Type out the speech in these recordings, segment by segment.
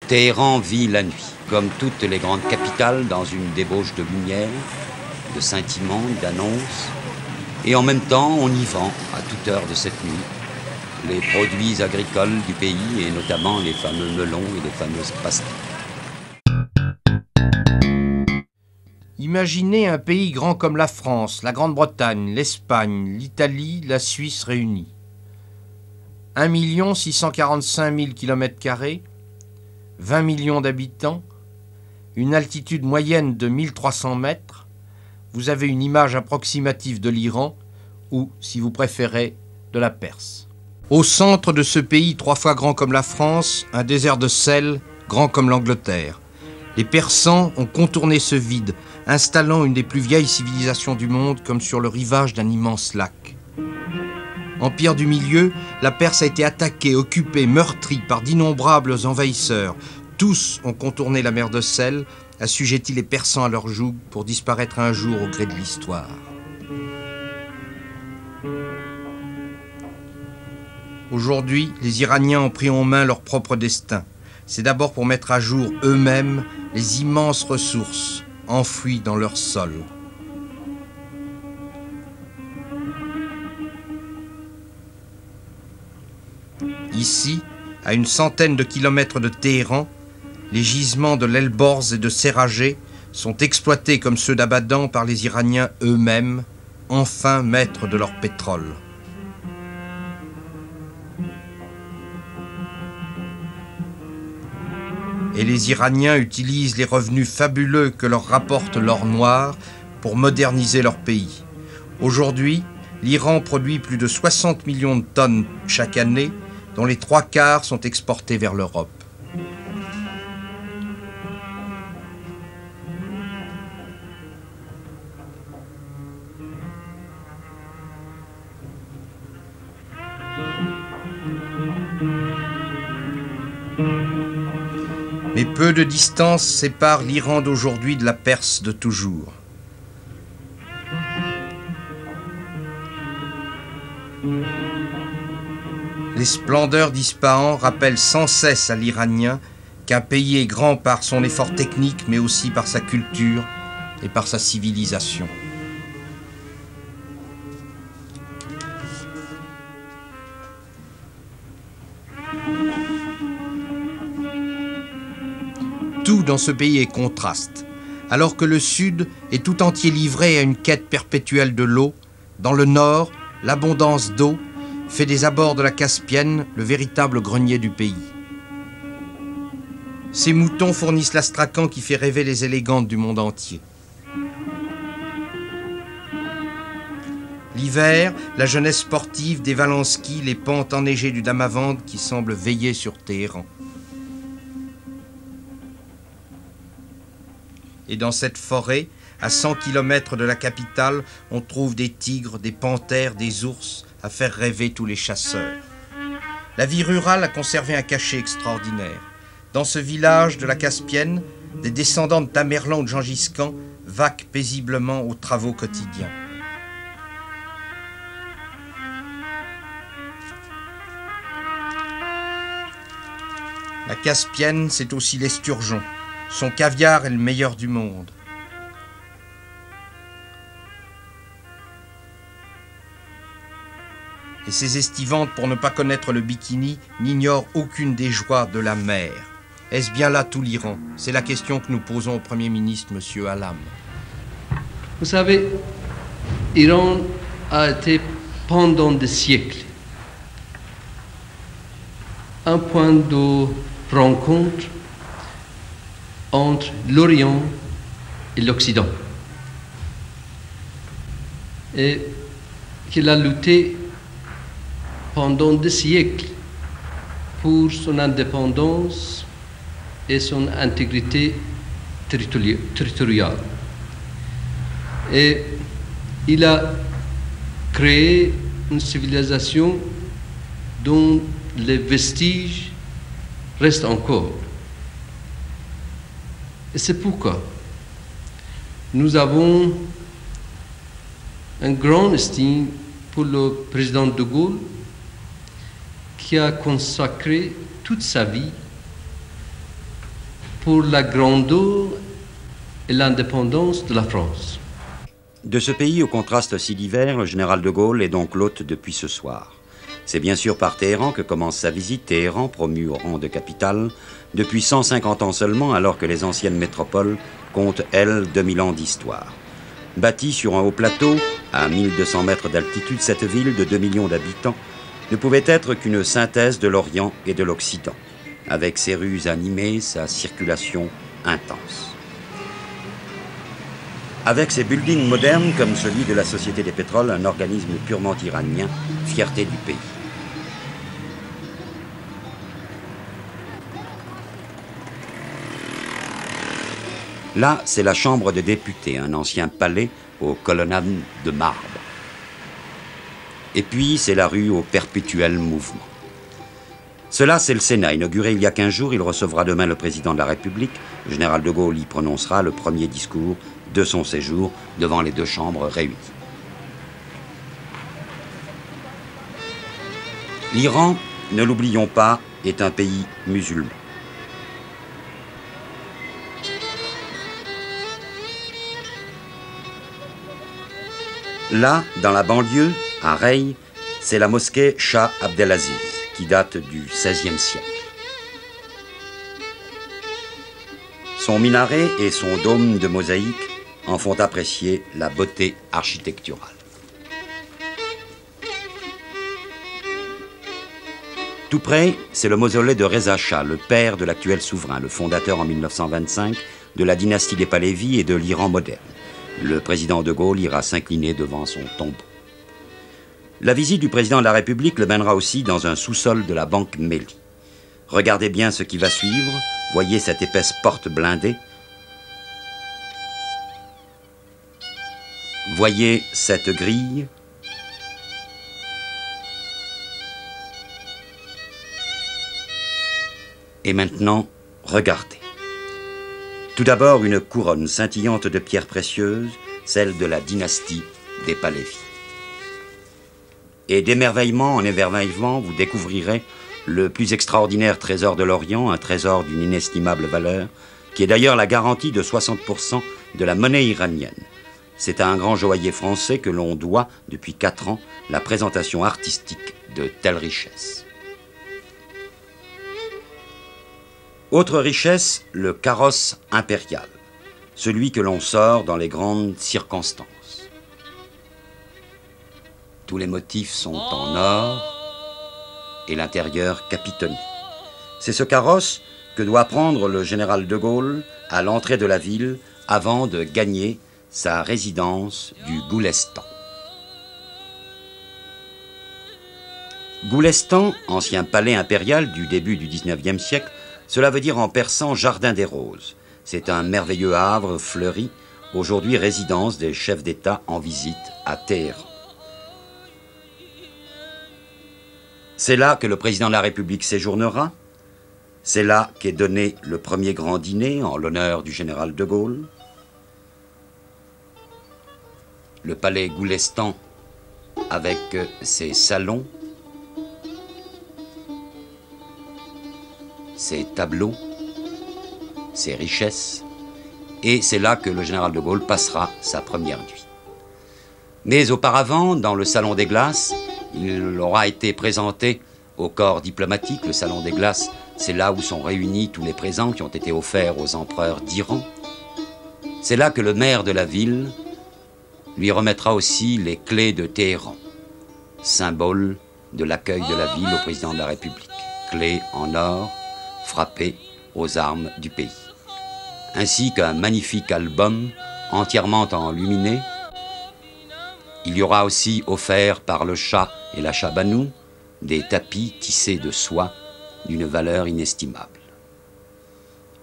Téhéran vit la nuit, comme toutes les grandes capitales, dans une débauche de lumière, de scintillements, d'annonces. Et en même temps, on y vend, à toute heure de cette nuit, les produits agricoles du pays, et notamment les fameux melons et les fameuses pastilles. Imaginez un pays grand comme la France, la Grande-Bretagne, l'Espagne, l'Italie, la Suisse réunis. 1 645 000 km², 20 millions d'habitants, une altitude moyenne de 1300 mètres, vous avez une image approximative de l'Iran ou, si vous préférez, de la Perse. Au centre de ce pays 3 fois grand comme la France, un désert de sel grand comme l'Angleterre. Les Persans ont contourné ce vide, installant une des plus vieilles civilisations du monde comme sur le rivage d'un immense lac. Empire du Milieu, la Perse a été attaquée, occupée, meurtrie par d'innombrables envahisseurs. Tous ont contourné la mer de sel, assujettis les Persans à leur joug pour disparaître un jour au gré de l'histoire. Aujourd'hui, les Iraniens ont pris en main leur propre destin. C'est d'abord pour mettre à jour eux-mêmes les immenses ressources enfouies dans leur sol. Ici, à une centaine de kilomètres de Téhéran, les gisements de l'Elborz et de Serrajé sont exploités comme ceux d'Abadan par les Iraniens eux-mêmes, enfin maîtres de leur pétrole. Et les Iraniens utilisent les revenus fabuleux que leur rapporte l'or noir pour moderniser leur pays. Aujourd'hui, l'Iran produit plus de 60 millions de tonnes chaque année, dont les 3/4 sont exportés vers l'Europe. Mais peu de distance sépare l'Iran d'aujourd'hui de la Perse de toujours. Les splendeurs d'Ispahan rappellent sans cesse à l'Iranien qu'un pays est grand par son effort technique, mais aussi par sa culture et par sa civilisation. Tout dans ce pays est contraste. Alors que le sud est tout entier livré à une quête perpétuelle de l'eau, dans le nord, l'abondance d'eau fait des abords de la Caspienne le véritable grenier du pays. Ces moutons fournissent l'astrakan qui fait rêver les élégantes du monde entier. L'hiver, la jeunesse sportive dévale en ski les pentes enneigées du Damavand qui semblent veiller sur Téhéran. Et dans cette forêt, à 100 km de la capitale, on trouve des tigres, des panthères, des ours, à faire rêver tous les chasseurs. La vie rurale a conservé un cachet extraordinaire. Dans ce village de la Caspienne, des descendants de Tamerlan ou de Gengis Khan vaquent paisiblement aux travaux quotidiens. La Caspienne, c'est aussi l'esturgeon. Son caviar est le meilleur du monde. Et ces estivantes, pour ne pas connaître le bikini, n'ignorent aucune des joies de la mer. Est-ce bien là tout l'Iran? C'est la question que nous posons au Premier ministre, M. Hallam. Vous savez, l'Iran a été pendant des siècles un point de rencontre entre l'Orient et l'Occident, et qu'il a lutté pendant des siècles pour son indépendance et son intégrité territoriale. Et il a créé une civilisation dont les vestiges restent encore. Et c'est pourquoi nous avons un grand estime pour le président de Gaulle, qui a consacré toute sa vie pour la grandeur et l'indépendance de la France. De ce pays au contraste si divers, le général de Gaulle est donc l'hôte depuis ce soir. C'est bien sûr par Téhéran que commence sa visite, Téhéran promu au rang de capitale depuis 150 ans seulement, alors que les anciennes métropoles comptent, elles, 2000 ans d'histoire. Bâtie sur un haut plateau, à 1200 mètres d'altitude, cette ville de 2 millions d'habitants ne pouvait être qu'une synthèse de l'Orient et de l'Occident, avec ses rues animées, sa circulation intense. Avec ses buildings modernes comme celui de la Société des pétroles, un organisme purement iranien, fierté du pays. Là, c'est la Chambre des députés, un ancien palais aux colonnades de marbre. Et puis, c'est la rue au perpétuel mouvement. Cela, c'est le Sénat. Inauguré il y a 15 jours, il recevra demain le président de la République. Le général de Gaulle y prononcera le premier discours de son séjour devant les deux chambres réunies. L'Iran, ne l'oublions pas, est un pays musulman. Là, dans la banlieue, à Rey, c'est la mosquée Shah Abdelaziz, qui date du XVIe siècle. Son minaret et son dôme de mosaïque en font apprécier la beauté architecturale. Tout près, c'est le mausolée de Reza Shah, le père de l'actuel souverain, le fondateur en 1925 de la dynastie des Pahlavis et de l'Iran moderne. Le président de Gaulle ira s'incliner devant son tombeau. La visite du président de la République le mènera aussi dans un sous-sol de la banque Méli. Regardez bien ce qui va suivre. Voyez cette épaisse porte blindée. Voyez cette grille. Et maintenant, regardez. Tout d'abord, une couronne scintillante de pierres précieuses, celle de la dynastie des Pahlavis. Et d'émerveillement en émerveillement, vous découvrirez le plus extraordinaire trésor de l'Orient, un trésor d'une inestimable valeur, qui est d'ailleurs la garantie de 60% de la monnaie iranienne. C'est à un grand joaillier français que l'on doit, depuis 4 ans, la présentation artistique de telles richesses. Autre richesse, le carrosse impérial, celui que l'on sort dans les grandes circonstances. Tous les motifs sont en or et l'intérieur capitonné. C'est ce carrosse que doit prendre le général de Gaulle à l'entrée de la ville avant de gagner sa résidence du Goulestan. Goulestan, ancien palais impérial du début du XIXe siècle, cela veut dire en persan jardin des roses. C'est un merveilleux havre fleuri, aujourd'hui résidence des chefs d'État en visite à Téhéran. C'est là que le président de la République séjournera. C'est là qu'est donné le premier grand dîner en l'honneur du général de Gaulle. Le palais Goulestan avec ses salons, ses tableaux, ses richesses, et c'est là que le général de Gaulle passera sa première nuit. Mais auparavant, dans le Salon des Glaces, il aura été présenté au corps diplomatique. Le Salon des Glaces, c'est là où sont réunis tous les présents qui ont été offerts aux empereurs d'Iran. C'est là que le maire de la ville lui remettra aussi les clés de Téhéran, symbole de l'accueil de la ville au président de la République. Clés en or, frappé aux armes du pays, ainsi qu'un magnifique album entièrement enluminé. Il y aura aussi offert par le Shah et la Shah Banu des tapis tissés de soie d'une valeur inestimable.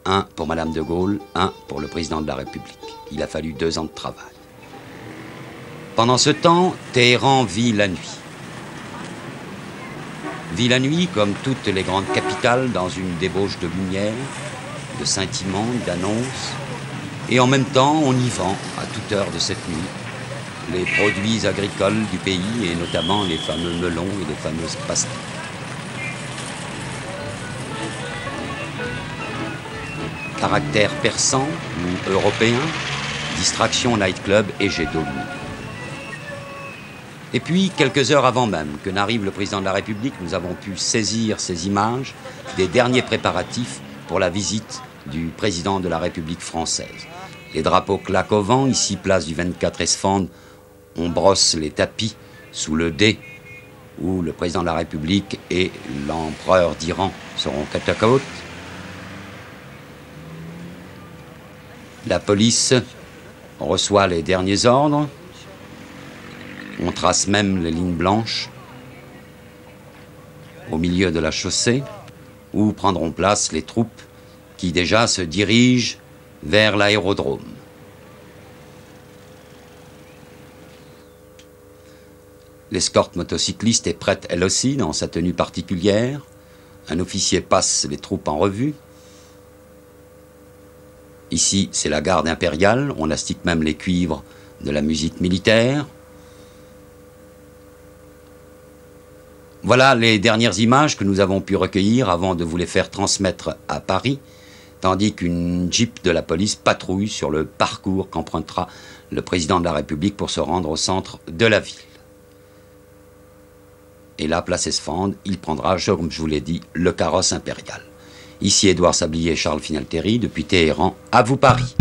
Un pour Madame de Gaulle, un pour le président de la République. Il a fallu 2 ans de travail. Pendant ce temps, Téhéran vit la nuit. Vit la nuit comme toutes les grandes capitales dans une débauche de lumière, de scintillements, d'annonces. Et en même temps, on y vend, à toute heure de cette nuit, les produits agricoles du pays et notamment les fameux melons et les fameuses pastèques. caractère persan ou européen, distraction nightclub et jet d'eau de nuit. Et puis, quelques heures avant même que n'arrive le président de la République, nous avons pu saisir ces images des derniers préparatifs pour la visite du président de la République française. Les drapeaux claquent au vent, ici place du 24 Esfand, on brosse les tapis sous le dais où le président de la République et l'empereur d'Iran seront côte à côte. La police reçoit les derniers ordres. On trace même les lignes blanches au milieu de la chaussée où prendront place les troupes qui déjà se dirigent vers l'aérodrome. L'escorte motocycliste est prête elle aussi dans sa tenue particulière. Un officier passe les troupes en revue. Ici, c'est la garde impériale. On astique même les cuivres de la musique militaire. Voilà les dernières images que nous avons pu recueillir avant de vous les faire transmettre à Paris, tandis qu'une Jeep de la police patrouille sur le parcours qu'empruntera le président de la République pour se rendre au centre de la ville. Et là, place Esfand, il prendra, comme je vous l'ai dit, le carrosse impérial. Ici Édouard Sablier et Charles Finalteri, depuis Téhéran, à vous Paris.